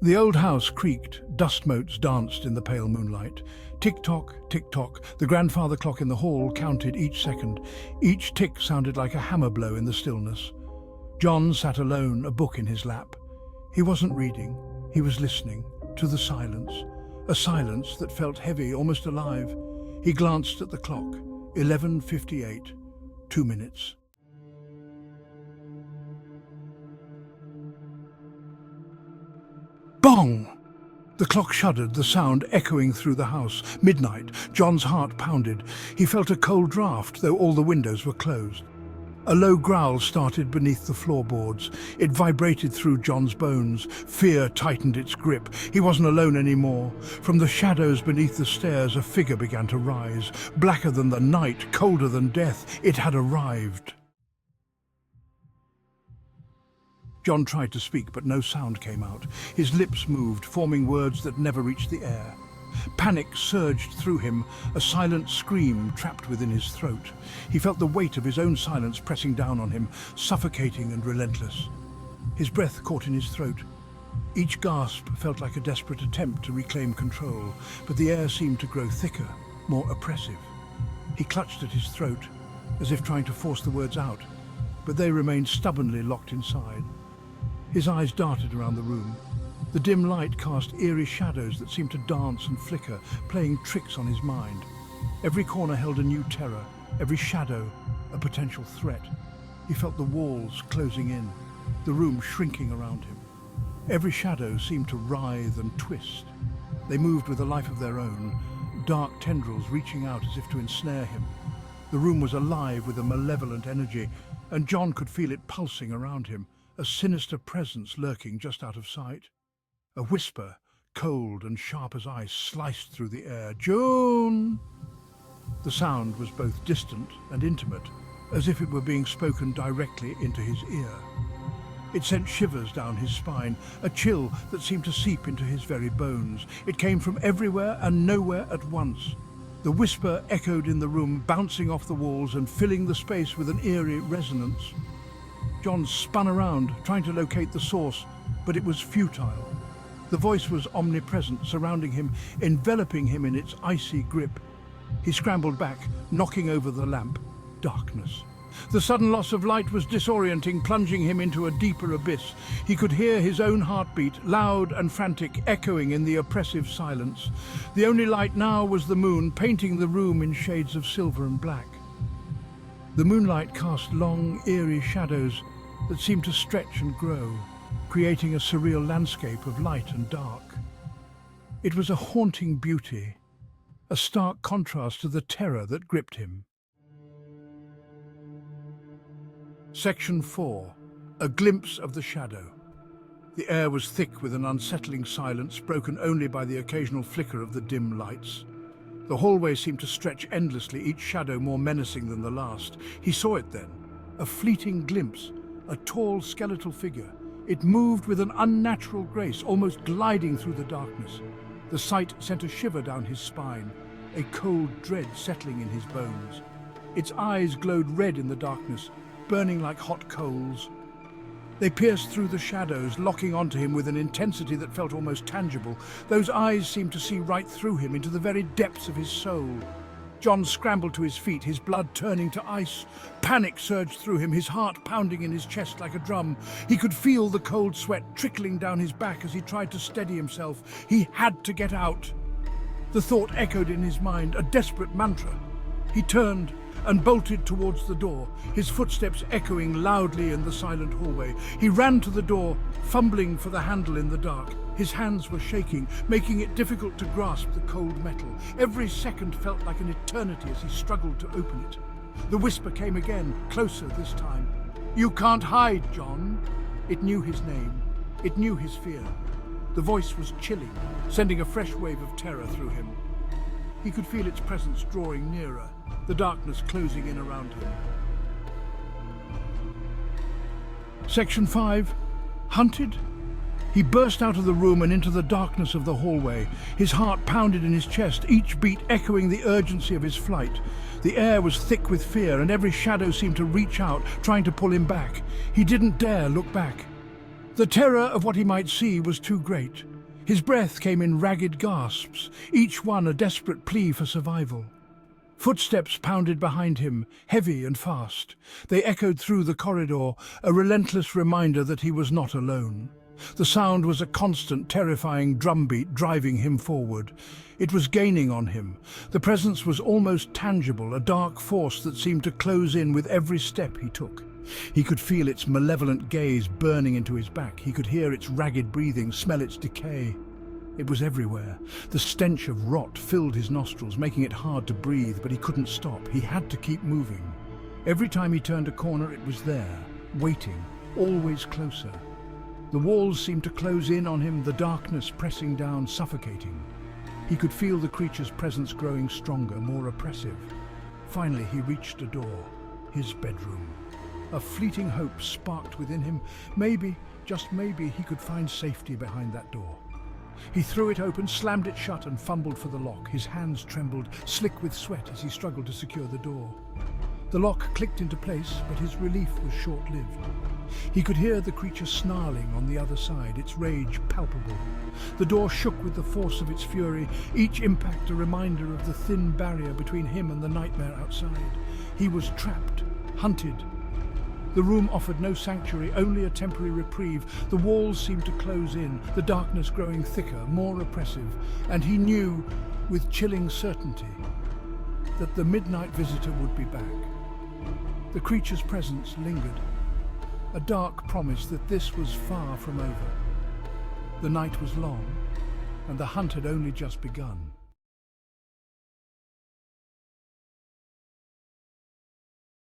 The old house creaked, dust motes danced in the pale moonlight. Tick-tock, tick-tock, the grandfather clock in the hall counted each second. Each tick sounded like a hammer blow in the stillness. John sat alone, a book in his lap. He wasn't reading, he was listening, to the silence. A silence that felt heavy, almost alive. He glanced at the clock. 11:58. 2 minutes. Bong! The clock shuddered, the sound echoing through the house. Midnight. John's heart pounded. He felt a cold draft, though all the windows were closed. A low growl started beneath the floorboards. It vibrated through John's bones. Fear tightened its grip. He wasn't alone anymore. From the shadows beneath the stairs, a figure began to rise. Blacker than the night, colder than death, it had arrived. John tried to speak, but no sound came out. His lips moved, forming words that never reached the air. Panic surged through him, a silent scream trapped within his throat. He felt the weight of his own silence pressing down on him, suffocating and relentless. His breath caught in his throat. Each gasp felt like a desperate attempt to reclaim control, but the air seemed to grow thicker, more oppressive. He clutched at his throat, as if trying to force the words out, but they remained stubbornly locked inside. His eyes darted around the room. The dim light cast eerie shadows that seemed to dance and flicker, playing tricks on his mind. Every corner held a new terror, every shadow a potential threat. He felt the walls closing in, the room shrinking around him. Every shadow seemed to writhe and twist. They moved with a life of their own, dark tendrils reaching out as if to ensnare him. The room was alive with a malevolent energy, and John could feel it pulsing around him, a sinister presence lurking just out of sight. A whisper, cold and sharp as ice, sliced through the air. "June!" The sound was both distant and intimate, as if it were being spoken directly into his ear. It sent shivers down his spine, a chill that seemed to seep into his very bones. It came from everywhere and nowhere at once. The whisper echoed in the room, bouncing off the walls and filling the space with an eerie resonance. John spun around, trying to locate the source, but it was futile. The voice was omnipresent, surrounding him, enveloping him in its icy grip. He scrambled back, knocking over the lamp. Darkness. The sudden loss of light was disorienting, plunging him into a deeper abyss. He could hear his own heartbeat, loud and frantic, echoing in the oppressive silence. The only light now was the moon, painting the room in shades of silver and black. The moonlight cast long, eerie shadows that seemed to stretch and grow, creating a surreal landscape of light and dark. It was a haunting beauty, a stark contrast to the terror that gripped him. Section 4. A glimpse of the shadow. The air was thick with an unsettling silence, broken only by the occasional flicker of the dim lights. The hallway seemed to stretch endlessly, each shadow more menacing than the last. He saw it then, a fleeting glimpse, a tall skeletal figure. It moved with an unnatural grace, almost gliding through the darkness. The sight sent a shiver down his spine, a cold dread settling in his bones. Its eyes glowed red in the darkness, burning like hot coals. They pierced through the shadows, locking onto him with an intensity that felt almost tangible. Those eyes seemed to see right through him, into the very depths of his soul. John scrambled to his feet, his blood turning to ice. Panic surged through him, his heart pounding in his chest like a drum. He could feel the cold sweat trickling down his back as he tried to steady himself. He had to get out. The thought echoed in his mind, a desperate mantra. He turned and bolted towards the door, his footsteps echoing loudly in the silent hallway. He ran to the door, fumbling for the handle in the dark. His hands were shaking, making it difficult to grasp the cold metal. Every second felt like an eternity as he struggled to open it. The whisper came again, closer this time. "You can't hide, John." It knew his name. It knew his fear. The voice was chilling, sending a fresh wave of terror through him. He could feel its presence drawing nearer, the darkness closing in around him. Section 5. Hunted? He burst out of the room and into the darkness of the hallway. His heart pounded in his chest, each beat echoing the urgency of his flight. The air was thick with fear, and every shadow seemed to reach out, trying to pull him back. He didn't dare look back. The terror of what he might see was too great. His breath came in ragged gasps, each one a desperate plea for survival. Footsteps pounded behind him, heavy and fast. They echoed through the corridor, a relentless reminder that he was not alone. The sound was a constant, terrifying drumbeat driving him forward. It was gaining on him. The presence was almost tangible, a dark force that seemed to close in with every step he took. He could feel its malevolent gaze burning into his back. He could hear its ragged breathing, smell its decay. It was everywhere. The stench of rot filled his nostrils, making it hard to breathe, but he couldn't stop. He had to keep moving. Every time he turned a corner, it was there, waiting, always closer. The walls seemed to close in on him, the darkness pressing down, suffocating. He could feel the creature's presence growing stronger, more oppressive. Finally, he reached a door, his bedroom. A fleeting hope sparked within him. Maybe, just maybe, he could find safety behind that door. He threw it open, slammed it shut, and fumbled for the lock. His hands trembled, slick with sweat, as he struggled to secure the door. The lock clicked into place, but his relief was short-lived. He could hear the creature snarling on the other side, its rage palpable. The door shook with the force of its fury, each impact a reminder of the thin barrier between him and the nightmare outside. He was trapped, hunted. The room offered no sanctuary, only a temporary reprieve. The walls seemed to close in, the darkness growing thicker, more oppressive, and he knew, with chilling certainty, that the midnight visitor would be back. The creature's presence lingered, a dark promise that this was far from over. The night was long, and the hunt had only just begun.